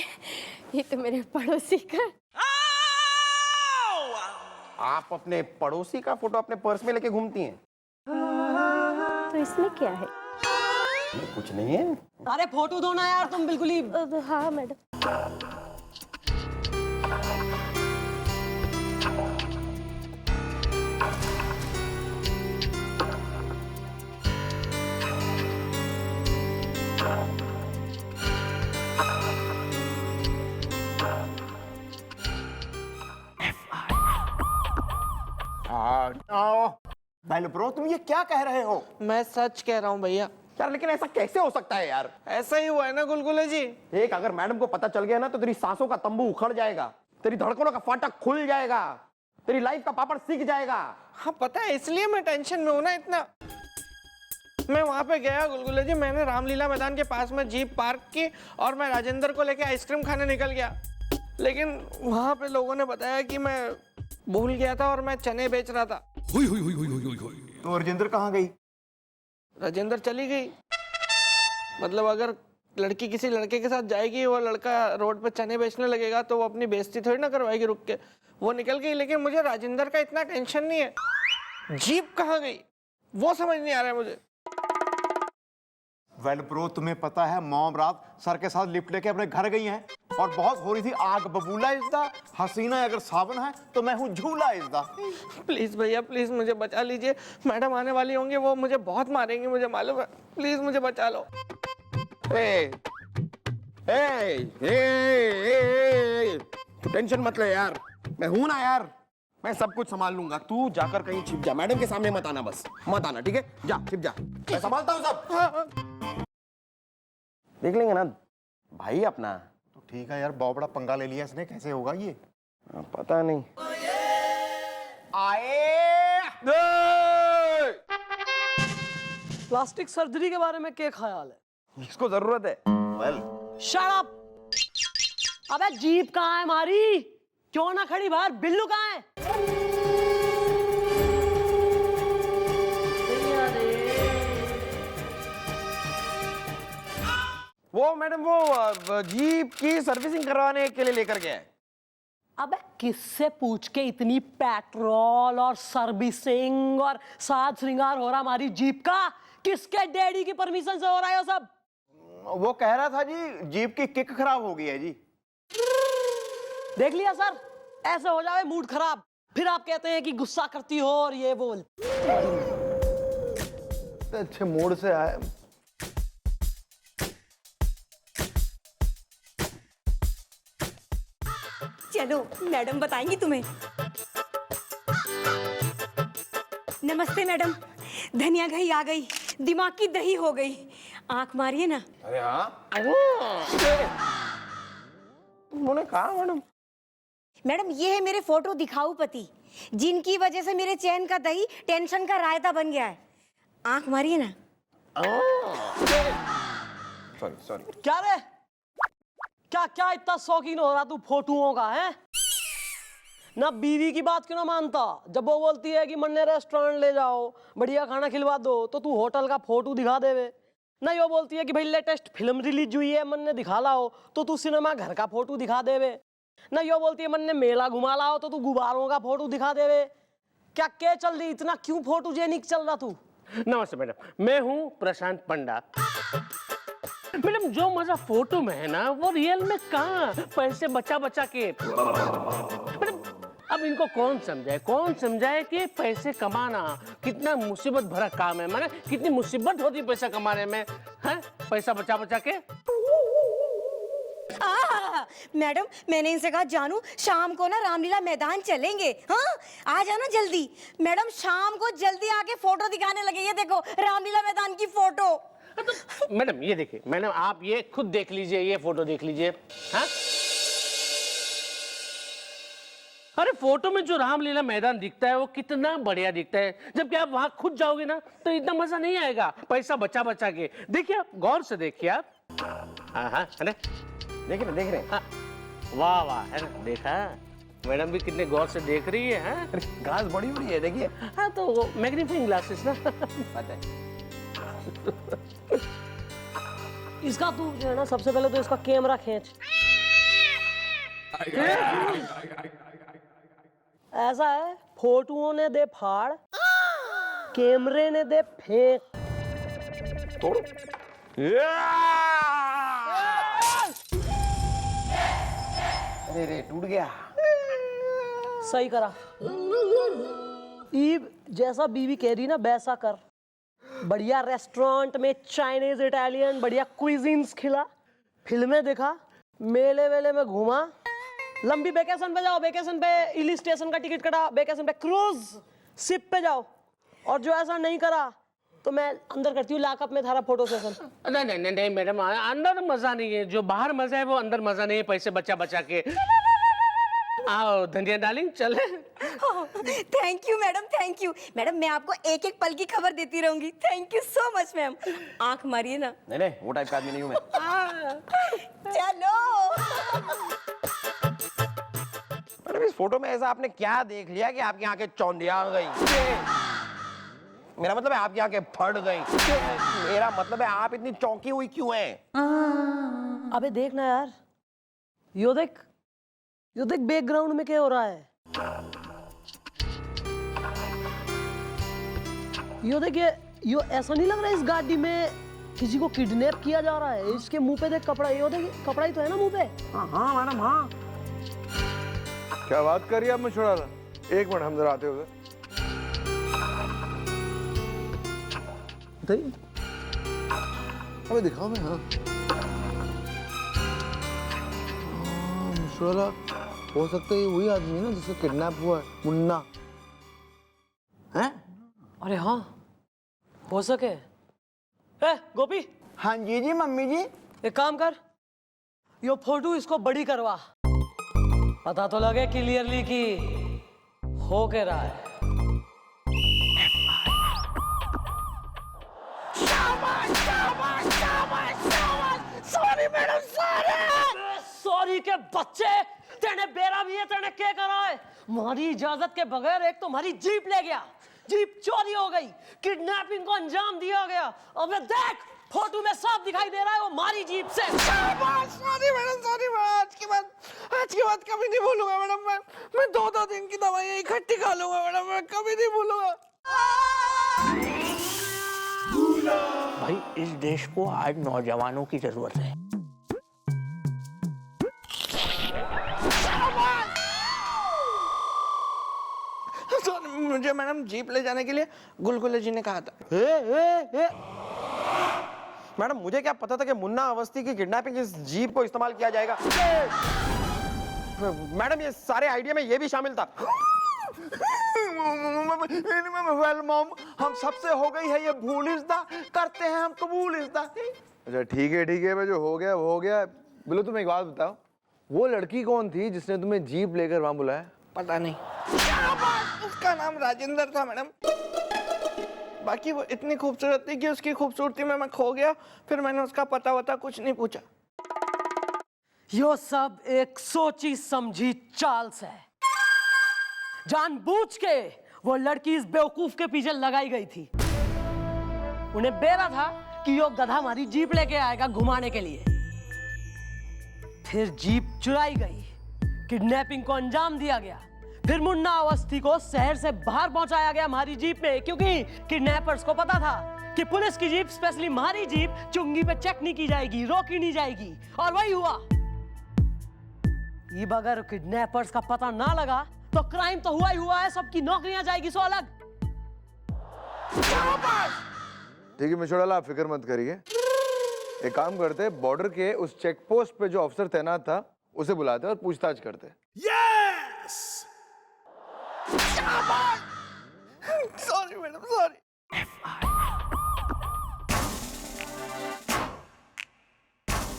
ये तो मेरे पड़ोसी का। आप अपने पड़ोसी का फोटो अपने पर्स में लेके घूमती हैं? तो इसमें क्या है? कुछ नहीं है। अरे फोटो दो ना यार, तुम बिल्कुल ही। हाँ मैडम। वेल ब्रो, तुम ये क्या कह रहे हो? मैं सच कह रहा हूँ भैया। यार लेकिन ऐसा कैसे हो सकता है यार? ऐसा ही हुआ है ना गुलगुले जी। एक अगर मैडम को पता चल गया ना तो तेरी सांसों का तंबू उखड़ जाएगा, तेरी धड़कनों का फाटक खुल जाएगा, तेरी लाइफ का पापड़ सीख जाएगा। हाँ पता है, इसलिए मैं टेंशन में हूँ ना इतना। मैं वहां पे गया गुलगुले जी, मैंने रामलीला मैदान के पास में जीप पार्क की और मैं राजेंद्र को लेके आइसक्रीम खाने निकल गया। लेकिन वहां पे लोगों ने बताया कि मैं भूल गया था और मैं चने बेच रहा था। तो राजेंद्र कहाँ गई? राजेंद्र चली गई। मतलब अगर लड़की किसी लड़के के साथ जाएगी, वो लड़का रोड पे चने बेचने लगेगा तो वो अपनी बेइज्जती थोड़ी ना करवाएगी रुक के। वो निकल गई, लेकिन मुझे राजेंद्र का इतना टेंशन नहीं है। जीप कहाँ गई वो समझ नहीं आ रहा है मुझे। वेल ब्रो, तुम्हें पता है मॉम रात सर के साथ लिफ्ट लेके अपने घर गई हैं और बहुत हो रही थी आग बबूला इज़दा, हसीना अगर सावन है तो मैं हूँ झूला इज़दा। प्लीज भैया प्लीज मुझे बचा लीजिए, मैडम आने वाली होंगी, वो मुझे बहुत मारेंगे मुझे मालूम है, प्लीज मुझे बचा लो। तू टेंशन मत ले यार, मैं हूं ना यार, मैं सब कुछ संभाल लूंगा। तू जाकर कहीं छिप जा, मैडम के सामने मत आना, बस मत आना, ठीक है? जा छिप जा, मैं संभालता हूँ सब। देख लेंगे ना भाई अपना। तो ठीक है यार, बहुत बड़ा पंगा ले लिया इसने, कैसे होगा ये? पता नहीं। प्लास्टिक सर्जरी के बारे में क्या ख्याल है? इसको जरूरत है। Well shut up. अबे जीप कहाँ है हमारी? क्यों ना खड़ी बाहर? बिल्लू कहाँ है? वो मैडम वो जीप की सर्विसिंग करवाने के लिए लेकर गया है। अबे किससे पूछ के इतनी पेट्रोल और सर्विसिंग और साज श्रृंगार हो रहा हमारी जीप का? किसके डैडी की परमिशन से हो रहा है ये सब? वो कह रहा था जी जीप की किक खराब हो गई है जी। देख लिया सर, ऐसे हो जाए मूड खराब, फिर आप कहते हैं कि गुस्सा करती हो और ये बोल। अच्छे मूड से आए। चलो मैडम बताएंगी तुम्हें। नमस्ते मैडम, धनिया घई आ गई, दिमाग की दही हो गई। आंख मारिए ना। अरे हाँ, उन्होंने कहा मैडम। मैडम ये है मेरे फोटो दिखाऊ पति, जिनकी वजह से मेरे चैन का दही टेंशन का रायता बन गया है। आंख मारिए ना। Sorry sorry. क्या रे, क्या क्या इतना शौकीन हो रहा तू फोटोओं का है? ना बीवी की बात क्यों ना मानता? जब वो बोलती है कि मन्ने रेस्टोरेंट ले जाओ, बढ़िया खाना खिलवा दो, तो तू होटल का फोटो दिखा देवे। ना यो बोलती है कि भाई लेटेस्ट फिल्म रिलीज हुई है, मन्ने दिखा लाओ, तो तू सिनेमा घर का फोटो दिखा देवे। ना यो बोलती है मन्ने मेला घुमा लाओ, तो तू गुब्बारों का फोटो दिखा देवे। क्या क्या चल रही, इतना क्यों फोटोजेनिक चल रहा तू? नमस्ते मैडम, मैं हूँ प्रशांत पंडा। मैडम जो मजा फोटो में है ना, वो रियल में कहाँ, पैसे बचा बचा के। मैडम अब इनको कौन समझाए कि पैसे कमाना कितना मुसीबत भरा काम है, माने कितनी मुसीबत होती पैसा कमाने में, हैं? पैसा बचा बचा के। मैडम मैंने इनसे कहा जानू शाम को ना रामलीला मैदान चलेंगे, हाँ आ जाना जल्दी। मैडम शाम को जल्दी आके फोटो दिखाने लगे, ये देखो रामलीला मैदान की फोटो। तो मैडम ये देखिए, मैडम आप ये खुद देख लीजिए, ये फोटो देख लीजिए। हाँ अरे फोटो में जो रामलीला मैदान दिखता है वो कितना बढ़िया दिखता है, जबकि आप वहां खुद जाओगे ना तो इतना मजा नहीं आएगा, पैसा बचा बचा के। देखिए आप गौर से देखिए आप। हाँ है ना, देख रहे हाँ। वाह वाह, है ना, देखा मैडम भी कितने गौर से देख रही है। हाँ? ग्लास बड़ी बड़ी है, देखिए। हाँ तो वो मैग्नीफाइंग ग्लासेस ना। पता है। इसका तू जो है ना, सबसे पहले तो इसका कैमरा खींच। ऐसा है, फोटोओं ने दे फाड़, कैमरे ने दे फेंक। तोड़ो। अरे टूट गया। सही करा। ईब जैसा बीवी कह रही ना वैसा कर। बढ़िया रेस्टोरेंट में चाइनीज इटालियन बढ़िया क्विजीन्स खिला, फिल्में दिखा, मेले वेले में घुमा, लंबी वेकेशन पे जाओ, वेकेशन पे हिल स्टेशन का टिकट कटा, वेकेशन पे क्रूज शिप पे जाओ। और जो ऐसा नहीं करा तो मैं अंदर करती हूँ लॉकअप में थारा फोटो सेशन। नहीं नहीं नहीं नहीं मैडम, अंदर मजा नहीं है, जो बाहर मजा है वो अंदर मजा नहीं है, पैसे बचा बचा के। आओ धनिया डार्लिंग चले। Thank you madam, thank you madam. मैं आपको एक एक पल की खबर देती रहूंगी। Thank you so much ma'am. आंख मारिए ना। नहीं वो टाइप का आदमी नहीं हूं मैं। चलो। मैडम इस फोटो में ऐसा आपने क्या देख लिया कि आपकी आंखें चौंधिया गई? मेरा मतलब है आपकी आंखें फट गई। मेरा मतलब है आप इतनी चौंकी हुई क्यों हैं? अबे देख ना यार, यो देख बैकग्राउंड में क्या हो रहा है। यो देखिए, यो ऐसा नहीं लग रहा है इस गाड़ी में किसी को किडनैप किया जा रहा है। इसके मुंह पे देख कपड़ा, यो देखिए कपड़ा ही तो है ना मुंह पे। हाँ मैडम हाँ। क्या बात कर रही है आप मशवरा? एक मिनट हम जरा आते हुए। अबे दिखाओ मैं। हाँ मशवरा हो सकता है ये वही आदमी है ना जिसका किडनैप हुआ है, मुन्ना है? अरे हाँ हो सके। ए गोपी। हाँ जी मम्मी जी। एक काम कर, यो फोटो इसको बड़ी करवा, पता तो लगे क्लियरली कि हो के रहा है। सॉरी मैडम, सॉरी के बच्चे, तेने बेरा भी है, तेने क्या करा है? हमारी इजाजत के बगैर एक तो हमारी जीप ले गया, जीप चोरी हो गई, किडनैपिंग को अंजाम दिया गया। अबे देख फोटो में साफ दिखाई दे रहा है वो हमारी जीप से। Sorry madam, sorry. आज के बाद कभी नहीं भूलूंगा मैडम। मैं 2 दिन की दवाइयाँ इकट्ठी खा लूंगा मैडम, मैं कभी नहीं भूलूंगा। भाई इस देश को आज नौजवानों की जरूरत है। मुझे मैडम जीप ले जाने के लिए गुलगुले जी ने कहा था। मैडम मुझे क्या पता था कि मुन्ना अवस्थी की किडनैपिंग इस जीप को इस्तेमाल किया जाएगा। मैडम ये सारे आइडिया में ये भी शामिल था। वेल मॉम, हम सबसे हो गई है ये भूलिश्ता, करते हैं हम कबूलिश्ता। अच्छा ठीक है भाई, जो हो गया वो हो गया। बोलो तुम एक बात बताओ, वो लड़की कौन थी जिसने तुम्हें जीप लेकर वहां बुलाया? पता नहीं, उसका नाम राजेंद्र था मैडम। बाकी वो इतनी खूबसूरत थी कि उसकी खूबसूरती में मैं खो गया, फिर मैंने उसका पता वता कुछ नहीं पूछा। यो सब एक सोची समझी चाल है। जानबूझ के वो लड़की इस बेवकूफ के पीछे लगाई गई थी। उन्हें बेरा था कि यो गधा हमारी जीप लेके आएगा घुमाने के लिए। फिर जीप चुराई गई, किडनैपिंग को अंजाम दिया गया, फिर मुन्ना अवस्थी को शहर से बाहर पहुंचाया गया हमारी जीप में, क्योंकि किडनैपर्स को पता था कि पुलिस की जीप, स्पेशली हमारी जीप, चुंगी पे चेक नहीं की जाएगी, रोकी नहीं जाएगी। और वही हुआ। ये अगर किडनैपर्स का पता ना लगा तो क्राइम तो हुआ ही हुआ है, सबकी नौकरियां जाएगी सो अलग। ठीक है मिस्टर डाला, आप फिक्र मत करिए। एक काम करते, बॉर्डर के उस चेक पोस्ट पे जो अफसर तैनात था उसे बुलाते और पूछताछ करते। यस! Sorry madam, sorry.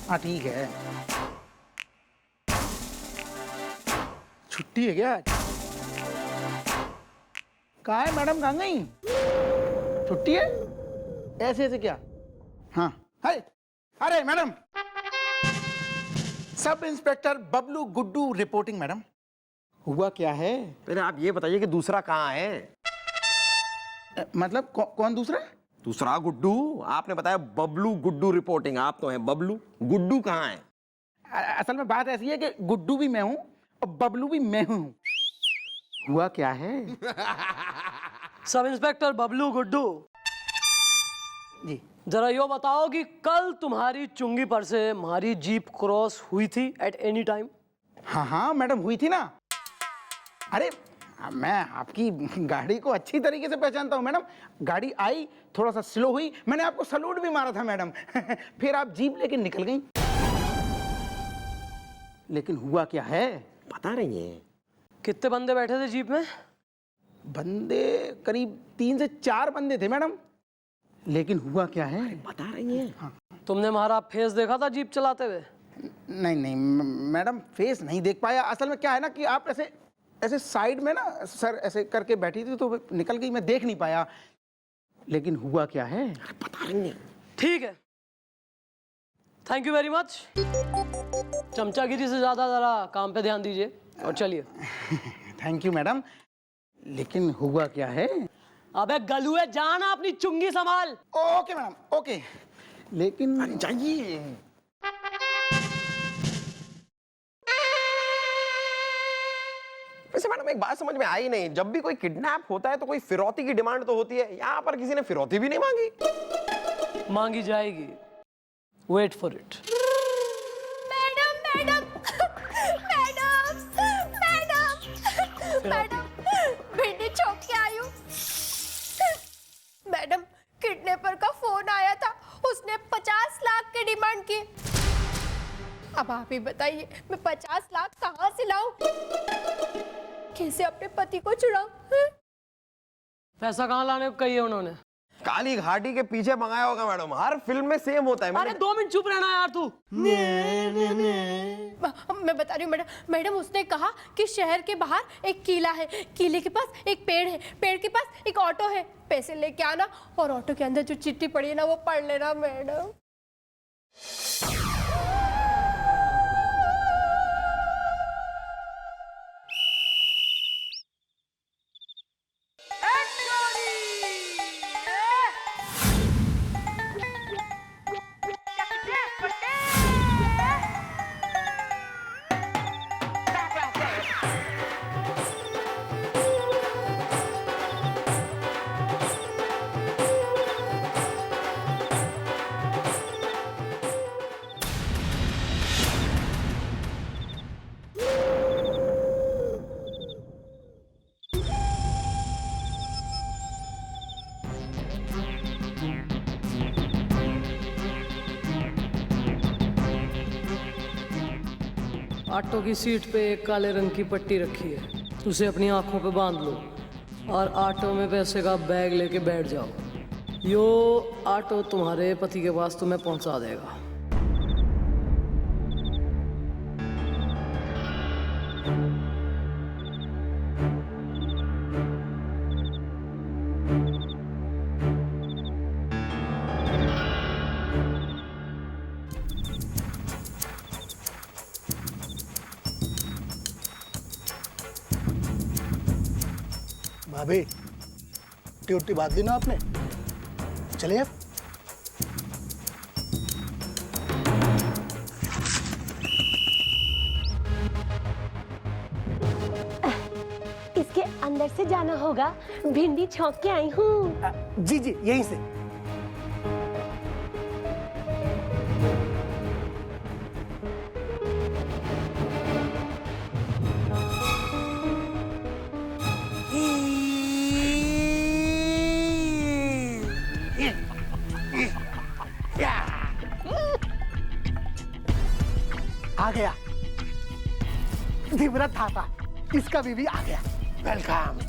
हाँ ठीक है। छुट्टी है क्या आज? कहाँ है मैडम, कहाँ गई? छुट्टी है? ऐसे ऐसे क्या? हाँ, अरे madam, sub inspector Bablu Guddu reporting. Madam हुआ क्या है? पहले आप ये बताइए कि दूसरा कहाँ है? मतलब कौन दूसरा? दूसरा गुड्डू। आपने बताया बबलू गुड्डू रिपोर्टिंग, आप तो हैं बबलू, गुड्डू कहाँ है? असल में बात ऐसी है कि गुड्डू भी मैं हूँ और बबलू भी मैं हूँ। हुआ क्या है? सब इंस्पेक्टर बबलू गुड्डू जी, जरा यो बताओ कि कल तुम्हारी चुंगी पर से हमारी जीप क्रॉस हुई थी एट एनी टाइम? हाँ हाँ मैडम, हुई थी ना। अरे मैं आपकी गाड़ी को अच्छी तरीके से पहचानता हूँ मैडम। गाड़ी आई, थोड़ा सा स्लो हुई, मैंने आपको सलूट भी मारा था मैडम। फिर आप जीप लेके निकल गई। लेकिन हुआ क्या है? पता नहीं है। कितने बंदे बैठे थे जीप में? बंदे करीब 3 से 4 बंदे थे मैडम। लेकिन हुआ क्या है? बता रही है। हाँ। तुमने हमारा फेस देखा था जीप चलाते हुए? नहीं नहीं मैडम, फेस नहीं देख पाया। असल में क्या है ना कि आप ऐसे ऐसे साइड में ना सर ऐसे करके बैठी थी तो निकल गई, मैं देख नहीं पाया। लेकिन हुआ क्या है? पता नहीं। ठीक है, थैंक यू वेरी मच। चमचागिरी से ज्यादा जरा काम पे ध्यान दीजिए और चलिए। Thank you madam. लेकिन हुआ क्या है? अबे गलुए, जाना अपनी चुंगी संभाल। Okay madam, okay. लेकिन जाइए। वैसे मैडम एक बात समझ में आई नहीं, जब भी कोई किडनैप होता है तो कोई फिरौती की डिमांड तो होती है, यहाँ पर किसी ने फिरौती भी नहीं मांगी। मांगी जाएगी, wait for it. Madam madam madam madam madam, भिंडी छोक के आई हूँ। मैडम, किडनैपर का फोन आया था, उसने 50 लाख की डिमांड की। अब आप ही बताइए, मैं 50 लाख कहाँ से लाऊं? कैसे अपने पति को छुड़ाऊं? पैसा कहाँ लाने को कही है उन्होंने? काली घाटी के पीछे मंगाया होगा मैडम, हर फिल्म में सेम होता है। अरे 2 मिनट चुप रहना यार तू। मैं बता रही हूँ मैडम, मैडम उसने कहा कि शहर के बाहर एक किला है, किले के पास एक पेड़ है, पेड़ के पास एक ऑटो है, पैसे लेके आना और ऑटो के अंदर जो चिट्ठी पड़ी है ना वो पढ़ लेना मैडम। ऑटो की सीट पे एक काले रंग की पट्टी रखी है, उसे अपनी आंखों पे बांध लो और ऑटो में पैसे का बैग लेके बैठ जाओ। यो ऑटो तुम्हारे पति के पास तुम्हें पहुंचा देगा। भाभी ड्यूटी बात दी ना आपने, चलिए। इसके अंदर से जाना होगा, भिंडी छौंक के आई हूँ। जी जी यहीं से। आ गया धिबरा थापा, इसका बीवी आ गया। Welcome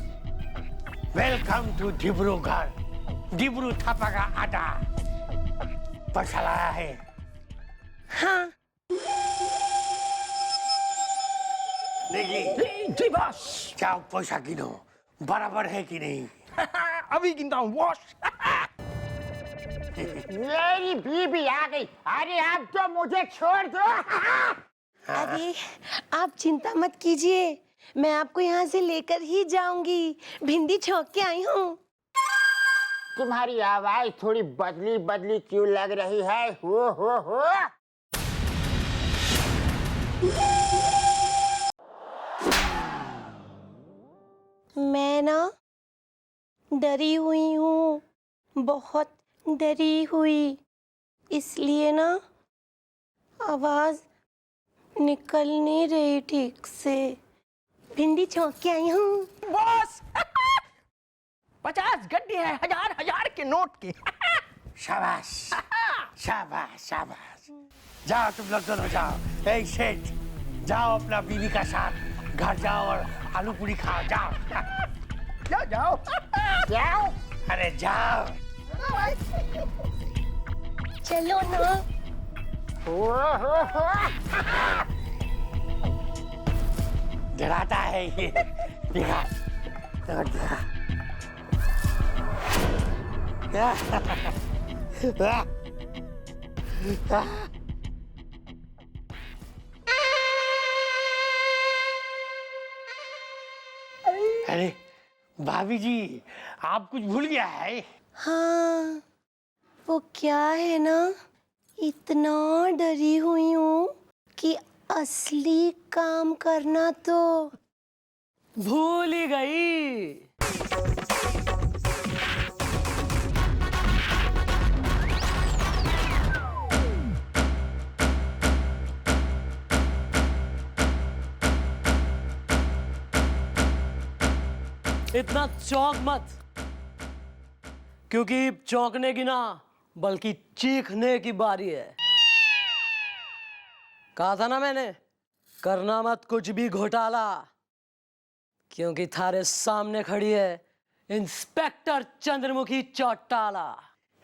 welcome to Dibrugarh. Dibru Thapa का आटा पैसा लाया है। हाँ। जी बॉस। जाओ पैसा गिनो, बराबर है कि नहीं। अभी गिनता हूँ बॉस। मेरी बीबी आ गई। अरे आप तो मुझे छोड़ दो। अरे आप चिंता मत कीजिए, मैं आपको यहाँ से लेकर ही जाऊंगी। भिंडी छौंक के आई हूँ। तुम्हारी आवाज थोड़ी बदली बदली क्यों लग रही है? हो। मैं ना डरी हुई हूँ, बहुत डरी हुई, इसलिए ना आवाज निकल नहीं रही ठीक से। भिंडी छौंक के आई हूँ। बॉस 50 गड्ढे हैं, हजार के नोट के। शाबाश शाबाश शाबाश। जाओ तुम लोग दोनों जाओ। ए सेठ, जाओ अपना बीवी का साथ घर जाओ और आलू पूरी खाओ। जाओ जाओ जाओ। अरे जाओ। चलो ना। हो। डराता है ये। देखा अरे भाभी जी, आप कुछ भूल गया है। हाँ, वो क्या है ना, इतना डरी हुई हूँ कि असली काम करना तो भूल ही गई। इतना चौंक मत, क्योंकि चौंकने की ना बल्कि चीखने की बारी है। कहा था ना मैंने, करना मत कुछ भी घोटाला, क्योंकि थारे सामने खड़ी है इंस्पेक्टर चंद्रमुखी चौटाला।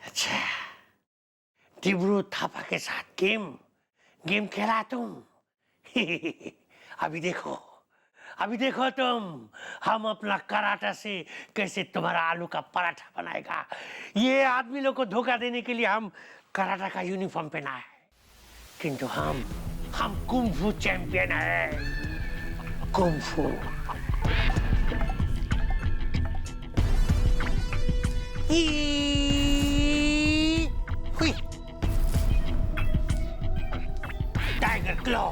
अच्छा, डिब्रू थापा के साथ गेम खेला तुम। अभी देखो तुम, हम अपना कराटा से कैसे तुम्हारा आलू का पराठा बनाएगा। ये आदमी लोग को धोखा देने के लिए हम कराटा का यूनिफॉर्म पहना है, किंतु हम कुंफू चैंपियन है। कुंफू। हुई। Tiger claw.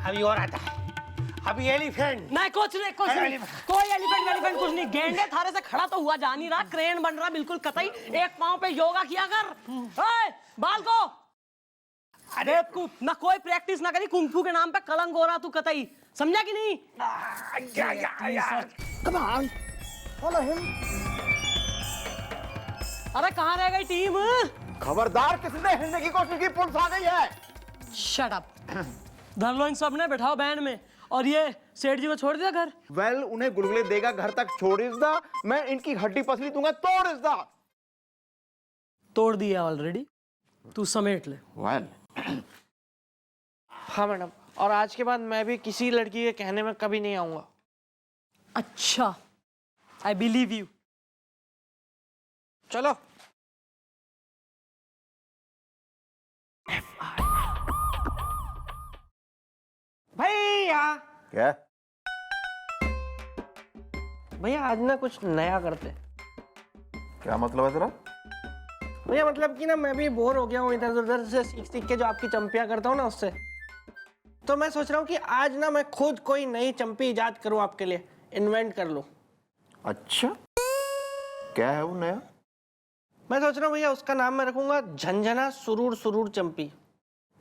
अभी और आता है, अभी एलिफेंट। नहीं कुछ नहीं, कोई एलिफेंट कुछ नहीं। गेंडे थारे से खड़ा तो हुआ जा नहीं रहा, क्रेन बन रहा बिल्कुल कतई। एक पांव पे योगा किया कर। ओए, बाल को अरे ना कोई प्रैक्टिस ना करी, कुंफू के नाम पे कलंक हो रहा तू कतई, समझा कि नहीं? Come on, follow him. अरे कहाँ रह गई टीम? खबरदार, किसने हिलने की कोशिश की, पुलिस आ गई है। Shut up. धर लो इन सब ने, बैठाओ बैंड में। और ये सेठ जी को छोड़ दिया घर? वेल, उन्हें गुलगुले देगा घर तक छोड़ इसदा, मैं इनकी हड्डी पसली दूंगा तोड़ इसदा। तोड़ दिया ऑलरेडी, तू समेट ले। वेल, हाँ मैडम, और आज के बाद मैं भी किसी लड़की के कहने में कभी नहीं आऊंगा। अच्छा, आई बिलीव यू। चलो। भैया क्या? भैया आज ना कुछ नया करते। क्या मतलब है तेरा? भैया मतलब कि ना मैं भी बोर हो गया हूँ इधर उधर से सीख सीख के जो आपकी चंपियाँ करता हूँ ना उससे। तो मैं सोच रहा हूँ कि आज ना मैं खुद कोई नई चंपी इजाद करूँ आपके लिए, इन्वेंट कर लूँ। अच्छा, क्या है वो नया? मैं सोच रहा हूँ भैया उसका नाम मैं रखूंगा झंझना सुरूर सुरूर चंपी।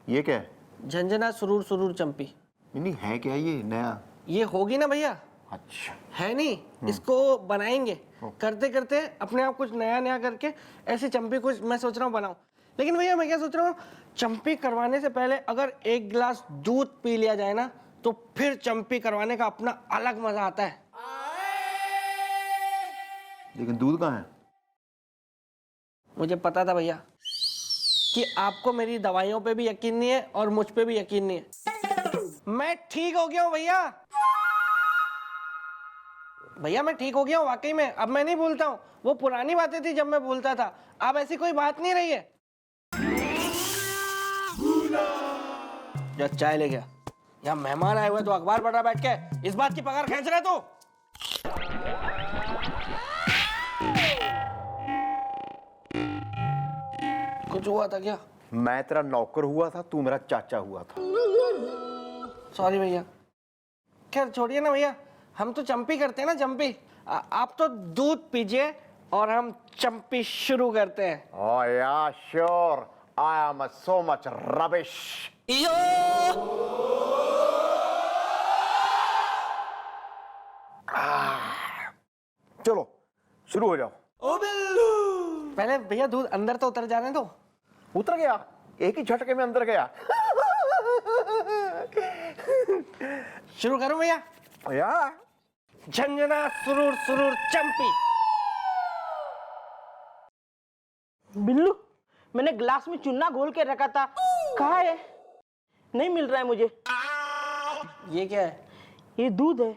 ये क्या है? झंझना सुरूर सुरूर चंपी। नहीं है क्या ये नया? ये होगी ना भैया। अच्छा है नहीं, इसको बनाएंगे करते करते अपने आप कुछ नया नया करके ऐसी चंपी कुछ मैं सोच रहा हूँ बनाऊं। लेकिन भैया मैं क्या सोच रहा हूँ, चंपी करवाने से पहले अगर एक गिलास दूध पी लिया जाए ना तो फिर चंपी करवाने का अपना अलग मजा आता है। लेकिन दूध कहाँ है? मुझे पता था भैया कि आपको मेरी दवाइयों पे भी यकीन नहीं है और मुझ पे भी यकीन नहीं है। मैं ठीक हो गया हूँ भैया। भैया मैं ठीक हो गया हूँ वाकई में। अब मैं नहीं भूलता हूँ। वो पुरानी बातें थी जब मैं भूलता था, अब ऐसी कोई बात नहीं रही है। जो चाय ले गया, यहाँ मेहमान आए हुए तो अखबार पढ़ रहा बैठ के, इस बात की पगार खींच रहे तू। कुछ हुआ था क्या? मैं तेरा नौकर हुआ था, तू मेरा चाचा हुआ था। सॉरी भैया। खैर छोड़िए ना भैया, हम तो चंपी करते हैं ना, चंपी। आप तो दूध पीजिए और हम चंपी शुरू करते हैं। Oh yeah, sure. I am so much rubbish. चलो शुरू हो जाओ। ओ बिल्लू। पहले भैया दूध अंदर तो उतर जाने दो। उतर गया, एक ही झटके में अंदर गया। शुरू करूं भैया? या झंझना सुरूर सुरूर चंपी। बिल्लू, मैंने ग्लास में चूना घोल के रखा था, कहाँ है? नहीं मिल रहा है मुझे। ये क्या है? ये दूध है।